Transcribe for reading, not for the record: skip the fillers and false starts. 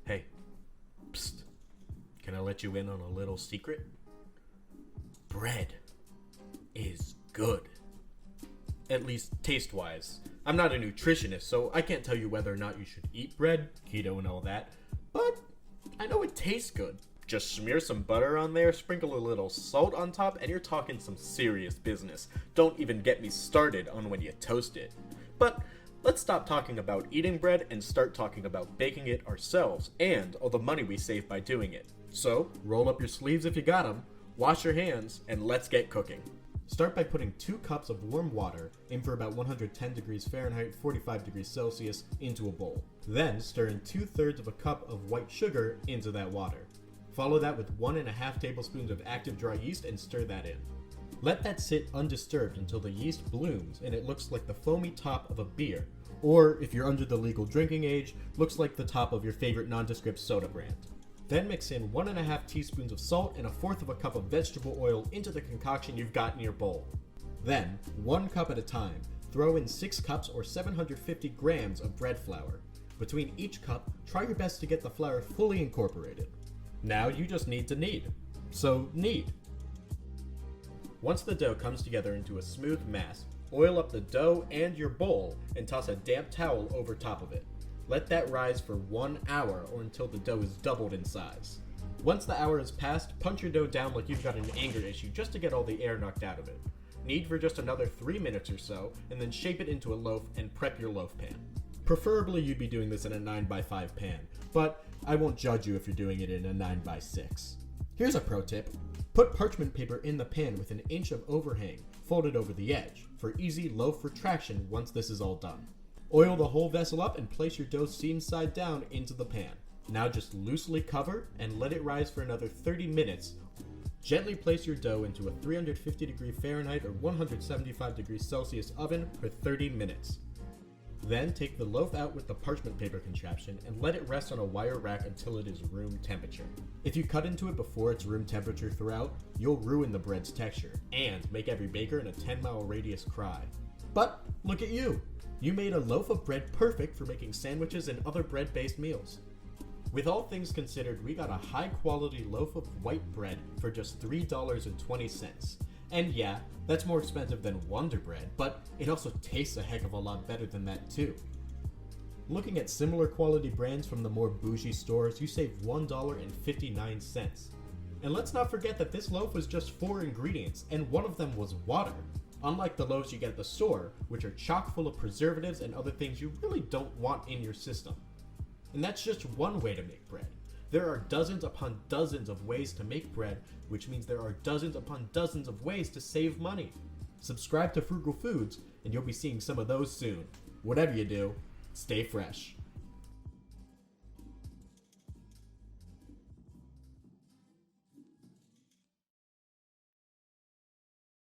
Hey, psst, can I let you in on a little secret? Bread is good. At least taste-wise. I'm not a nutritionist, so I can't tell you whether or not you should eat bread, keto and all that, but I know it tastes good. Just smear some butter on there, sprinkle a little salt on top, and you're talking some serious business. Don't even get me started on when you toast it. But let's stop talking about eating bread and start talking about baking it ourselves and all the money we save by doing it. So, roll up your sleeves if you got them, wash your hands, and let's get cooking. Start by putting 2 cups of warm water in for about 110 degrees Fahrenheit, 45 degrees Celsius into a bowl. Then stir in 2/3 of a cup of white sugar into that water. Follow that with 1.5 tablespoons of active dry yeast and stir that in. Let that sit undisturbed until the yeast blooms and it looks like the foamy top of a beer, or if you're under the legal drinking age, looks like the top of your favorite nondescript soda brand. Then mix in 1.5 teaspoons of salt and 1/4 of a cup of vegetable oil into the concoction you've got in your bowl. Then, 1 cup at a time, throw in 6 cups or 750 grams of bread flour. Between each cup, try your best to get the flour fully incorporated. Now you just need to knead. So knead. Once the dough comes together into a smooth mass, oil up the dough and your bowl and toss a damp towel over top of it. Let that rise for 1 hour or until the dough is doubled in size. Once the hour has passed, punch your dough down like you've got an anger issue just to get all the air knocked out of it. Knead for just another 3 minutes or so, and then shape it into a loaf and prep your loaf pan. Preferably you'd be doing this in a 9x5 pan, but I won't judge you if you're doing it in a 9x6. Here's a pro tip. Put parchment paper in the pan with 1 inch of overhang, folded over the edge, for easy loaf retraction once this is all done. Oil the whole vessel up and place your dough seam side down into the pan. Now just loosely cover and let it rise for another 30 minutes. Gently place your dough into a 350 degree Fahrenheit or 175 degrees Celsius oven for 30 minutes. Then take the loaf out with the parchment paper contraption and let it rest on a wire rack until it is room temperature. If you cut into it before it's room temperature throughout, you'll ruin the bread's texture and make every baker in a 10-mile radius cry. But look at you! You made a loaf of bread perfect for making sandwiches and other bread-based meals. With all things considered, we got a high-quality loaf of white bread for just $3.20. And yeah, that's more expensive than Wonder Bread, but it also tastes a heck of a lot better than that too. Looking at similar quality brands from the more bougie stores, you save $1.59. And let's not forget that this loaf was just 4 ingredients, and one of them was water. Unlike the loaves you get at the store, which are chock full of preservatives and other things you really don't want in your system. And that's just one way to make bread. There are dozens upon dozens of ways to make bread, which means there are dozens upon dozens of ways to save money. Subscribe to Frugal Foods, and you'll be seeing some of those soon. Whatever you do, stay fresh.